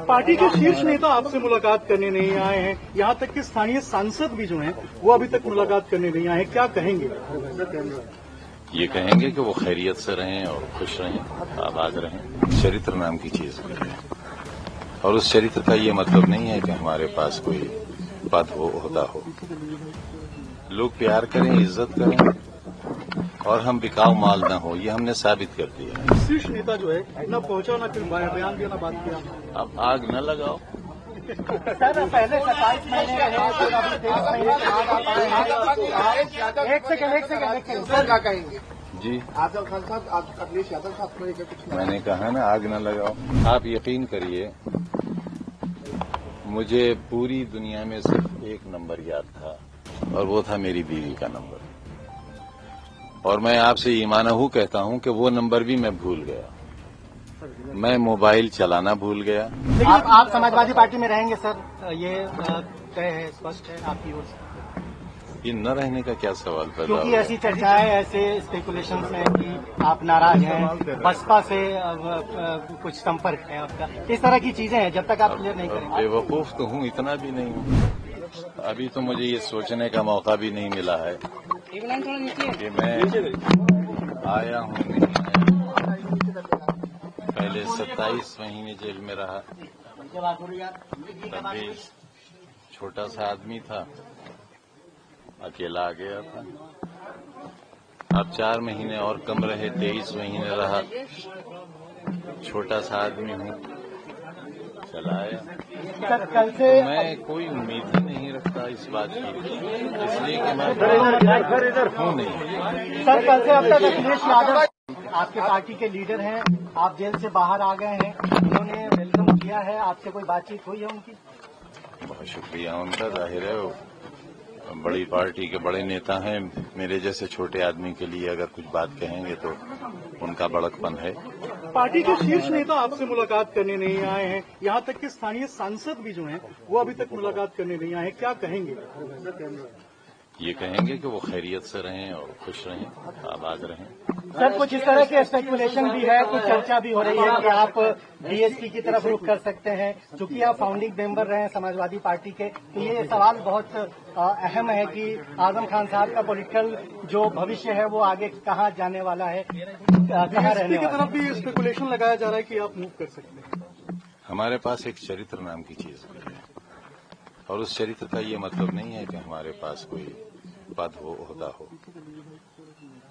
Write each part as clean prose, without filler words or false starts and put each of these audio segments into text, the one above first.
Party के शीर्ष नेता आपसे मुलाकात करने नहीं आए हैं, यहाँ तक कि स्थानीय सांसद भी जो हैं वो अभी तक मुलाकात करने नहीं आए हैं, क्या कहेंगे? ये कहेंगे कि वो खैरियत से रहें और खुश रहें, आबाद रहें। चरित्र नाम की चीज है और उस चरित्र का ये मतलब नहीं है कि हमारे पास कोई पद हो, होता हो। लोग प्यार करें, इज्जत करें और हम बिकाऊ माल न हो, ये हमने साबित कर दिया। शीर्ष नेता जो है न पहुंचा, न कोई बयान दिया, न बात किया। अब आग न लगाओ। सर पहले 27 महीने रहे, फिर अभी 23 महीने के बाद आप आए। एक सेकंड सर क्या कहेंगे? जी आजम खान साहब, अखिलेश यादव साहब को लेकर कुछ मैंने कहा ना, आग न लगाओ। आप यकीन करिए, मुझे पूरी दुनिया में सिर्फ एक नंबर याद था और वो था मेरी बीवी का नंबर। और मैं आपसे ईमानहू कहता हूं कि वो नंबर भी मैं भूल गया। मैं मोबाइल चलाना भूल गया। आप समाजवादी पार्टी में रहेंगे सर, ये तय है, स्पष्ट है आपकी ओर से? ये न रहने का क्या सवाल पैदा क्योंकि होगा? ऐसी चर्चाएं, ऐसे स्पेकुलेशन हैं कि आप नाराज हैं, बसपा से कुछ संपर्क है आपका, इस तरह की चीजें हैं। जब तक आप क्लियर नहीं करेंगे। बेवकूफ तो हूं, इतना भी नहीं हूं। अभी तो मुझे ये सोचने का मौका भी नहीं मिला है कि मैं आया हूं नहीं आया। पहले 27 महीने जेल में रहा, तब भी छोटा सा आदमी था, अकेला आ गया था। अब 4 महीने और कम रहे, 23 महीने रहा, छोटा सा आदमी हूं, चला आया। कल से तो मैं कोई उम्मीद ही नहीं रखता इस बात की, इसलिए कि मैं हूं नहीं। सर कल से अब तक अखिलेश यादव आपके पार्टी के लीडर हैं, आप जेल से बाहर आ गए हैं, उन्होंने वेलकम किया है, आपसे कोई बातचीत हुई है उनकी? बहुत शुक्रिया उनका, जाहिर है वो बड़ी पार्टी के बड़े नेता हैं। मेरे जैसे छोटे आदमी के लिए अगर कुछ बात कहेंगे तो उनका बड़कपन है। पार्टी के शीर्ष नेता आपसे मुलाकात करने नहीं आए हैं, यहाँ तक कि स्थानीय सांसद भी जो हैं वो अभी तक मुलाकात करने नहीं आए हैं, क्या कहेंगे? ये कहेंगे कि वो खैरियत से रहें और खुश रहें, आबाद रहें। सर कुछ इस तरह के स्पेकुलेशन भी है, कुछ चर्चा भी हो रही है कि आप बीएसपी की तरफ रुख कर सकते हैं, क्योंकि आप फाउंडिंग मेंबर रहे हैं समाजवादी पार्टी के। तो ये सवाल बहुत अहम है कि आजम खान साहब का पॉलिटिकल जो भविष्य है वो आगे कहाँ जाने वाला है, कहाँ रहने वाला है। तरफ भी स्पेकुलेशन लगाया जा रहा है कि आप मूव कर सकते हैं। हमारे पास एक चरित्र नाम की चीज है और उस चरित्र का ये मतलब नहीं है कि हमारे पास कोई पद हो, होता हो।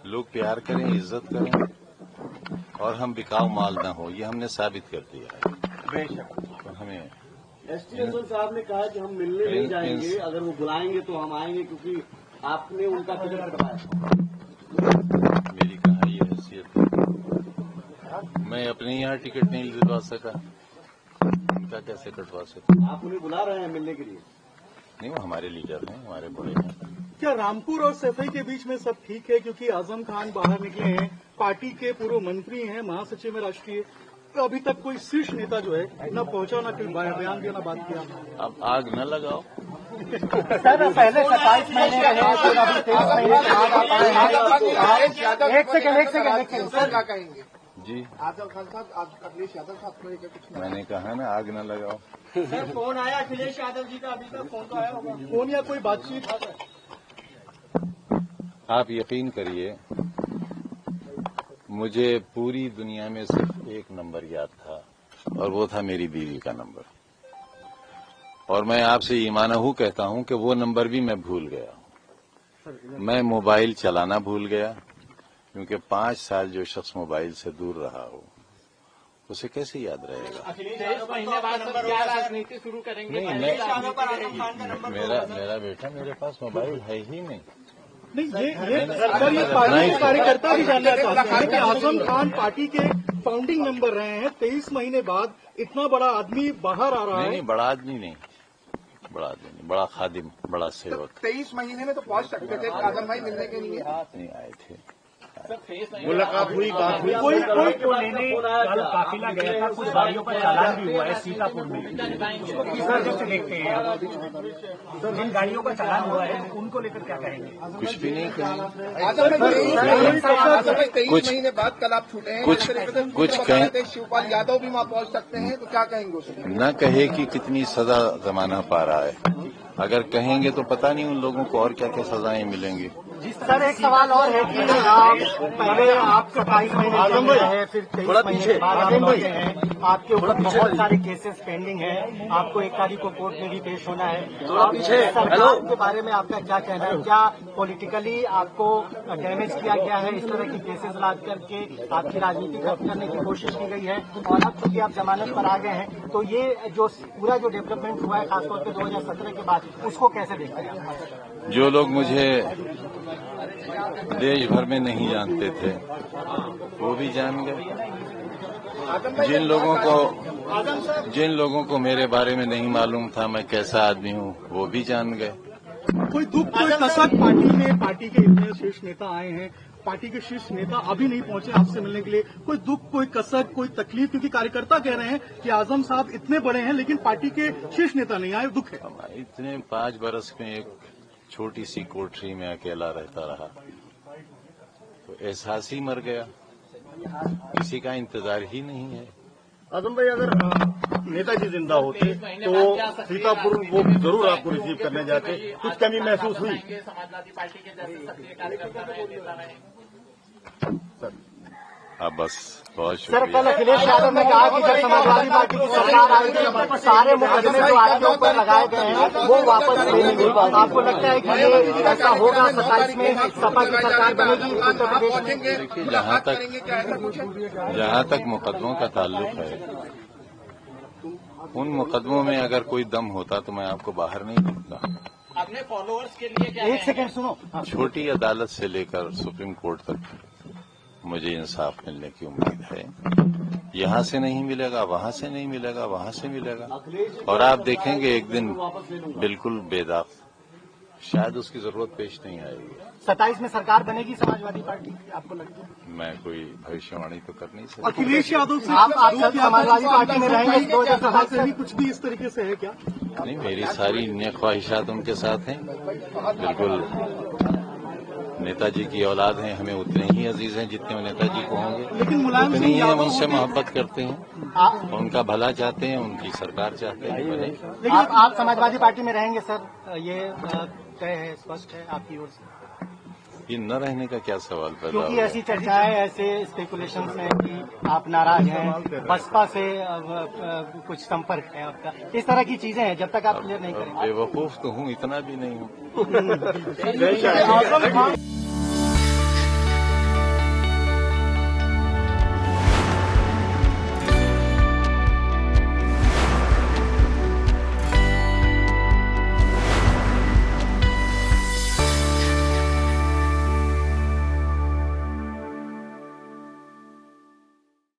लोग प्यार करें, इज्जत करें और हम बिकाऊ माल न हो, ये हमने साबित कर दिया है। तो हमें एसटी साहब ने कहा कि हम मिलने नहीं जाएंगे, अगर वो बुलाएंगे तो हम आएंगे, क्योंकि आपने उनका टिकट कटवाया। मेरी कहाँ ये हैसियत है? मैं अपने यहाँ टिकट नहीं दिलवा सका, उनका कैसे कटवा सका? आप उन्हें बुला रहे हैं मिलने के लिए? नहीं, वो हमारे लीडर हैं, हमारे बड़े हैं। क्या रामपुर और सफाई के बीच में सब ठीक है? क्योंकि आजम खान बाहर निकले हैं, पार्टी के पूर्व मंत्री हैं, महासचिव में राष्ट्रीय, तो अभी तक कोई शीर्ष नेता जो है न पहुंचा, न कोई बयान दिया, न बात किया। अब आग न लगाओ। सर पहले 27 महीने रहे, फिर अभी 23 महीने के बाद आप आए हैं। एक सेकंड सर क्या कहेंगे? जी आजम खान साहब, अखिलेश यादव साहब को लेकर कुछ मैंने कहा ना, आग न लगाओ। सर फोन आया अखिलेश यादव जी का? अभी तक फोन तो आया होगा। फोन या कोई बातचीत? आप यकीन करिए, मुझे पूरी दुनिया में सिर्फ एक नंबर याद था और वो था मेरी बीवी का नंबर। और मैं आपसे ईमानहू कहता हूं कि वो नंबर भी मैं भूल गया। मैं मोबाइल चलाना भूल गया, क्योंकि 5 साल जो शख्स मोबाइल से दूर रहा हो उसे कैसे याद रहेगा? 23 महीने बाद सर क्या राजनीति शुरू करेंगे? नहीं, मेरा बेटा, मेरे पास मोबाइल है ही नहीं। नहीं, ये पार्टी के कार्यकर्ता भी जानना चाहते हैं कि आजम खान पार्टी के फाउंडिंग मेंबर रहे हैं, 23 महीने बाद इतना बड़ा आदमी बाहर आ रहा है। नहीं, बड़ा आदमी नहीं, बड़ा खादिम, बड़ा सेवक। 23 महीने में तो पहुंच सकते थे आजम भाई मिलने के लिए। नहीं आए थे, मुलाकात हुई, बात हुई। कोई लेने कल काफिला गया था, कुछ गाड़ियों पर चालान भी हुआ है सीतापुर में, उसको किस नजर से देखते हैं आप? जिन गाड़ियों का चालान हुआ है उनको लेकर क्या कहेंगे? कुछ भी नहीं कहेंगे। 23 महीने बाद कल आप छूटे हैं, कुछ कहें, शिवपाल यादव भी वहाँ पहुँच सकते हैं, तो क्या कहेंगे उसमें? न कहे कि कितनी सजा जमाना पा रहा है। अगर कहेंगे तो पता नहीं उन लोगों को और क्या क्या सजाएं मिलेंगी। सर एक सवाल और है कि पहले आप 27 महीने है, फिर 23 महीने के बाद आप लौटे हैं, आपके ऊपर बहुत सारे केसेस पेंडिंग हैं, आपको 1 तारीख को कोर्ट में भी पेश होना है। सरकार के बारे में आपका क्या कहना है? क्या पॉलिटिकली आपको डैमेज किया गया है? इस तरह की केसेस लाद करके आपकी राजनीति खत्म करने की कोशिश की गई है, और अब चूंकि आप जमानत पर आ गए हैं, तो ये जो पूरा जो डेवलपमेंट हुआ है खासतौर पर 2017 के बाद, उसको कैसे देखते हैं? जो लोग मुझे देश भर में नहीं जानते थे वो भी जान गए। जिन लोगों को मेरे बारे में नहीं मालूम था मैं कैसा आदमी हूँ वो भी जान गए। कोई दुख, कोई कसक पार्टी के इतने शीर्ष नेता आए हैं, पार्टी के शीर्ष नेता अभी नहीं पहुंचे आपसे मिलने के लिए, कोई दुख, कोई कसक, कोई तकलीफ? क्योंकि कार्यकर्ता कह रहे हैं कि आजम साहब इतने बड़े हैं लेकिन पार्टी के शीर्ष नेता नहीं आए, दुख है। इतने 5 बरस में एक छोटी सी कोठरी में अकेला रहता रहा तो एहसास ही मर गया, किसी का इंतजार ही नहीं है। आजम भाई, अगर नेताजी जिंदा होते तो सीतापुर वो जरूर आपको रिसीव करने जाते, कुछ कमी महसूस हुई? समाजवादी पार्टी के जैसे सक्रिय कार्यकर्ता रहे, नेता रहे। अब बस बहुत सर शुक्रिया। कल अखिलेश यादव ने कहा कि जब समाजवादी पार्टी की सरकार आई थी सारे मुकदमे जो आपके ऊपर लगाए गए हैं वो वापस ले लेंगे। आपको लगता है कि ये ऐसा होगा 27 में सपा की सरकार बनेगी उत्तर प्रदेश में? देखिए, जहाँ तक मुकदमों का ताल्लुक है, उन मुकदमों में अगर कोई दम होता तो मैं आपको बाहर नहीं दिखता। अपने फॉलोअर्स के लिए क्या? 1 सेकंड सुनो। छोटी अदालत से लेकर सुप्रीम कोर्ट तक मुझे इंसाफ मिलने की उम्मीद है। यहाँ से नहीं मिलेगा, वहाँ से नहीं मिलेगा, वहाँ से मिलेगा, और आप देखेंगे एक दिन बिल्कुल बेदाग, शायद उसकी जरूरत पेश नहीं आएगी। 27 में सरकार बनेगी समाजवादी पार्टी की, आपको लगता है? मैं कोई भविष्यवाणी तो कर नहीं सकता। अखिलेश यादव से आप समाजवादी पार्टी में रहेंगे 2027 से भी कुछ भी इस तरीके से है क्या? नहीं, मेरी सारी न्य ख्वाहिशात उनके साथ हैं। बिल्कुल नेताजी की औलाद हैं, हमें उतने ही अजीज हैं जितने वो नेताजी को होंगे, लेकिन मुलायम उतनी सिंह ही हम यादव उनसे मोहब्बत करते हैं, उनका भला चाहते हैं, उनकी सरकार चाहते हैं बने। आप समाजवादी पार्टी में रहेंगे सर, ये तय है, स्पष्ट है आपकी ओर से? ये न रहने का क्या सवाल पैदा क्योंकि होगा? ऐसी चर्चाएं, ऐसे स्पेकुलेशंस हैं कि आप नाराज हैं, बसपा से कुछ संपर्क है आपका, इस तरह की चीजें हैं, जब तक आप क्लियर नहीं करेंगे। बेवकूफ तो हूँ, इतना भी नहीं हूँ।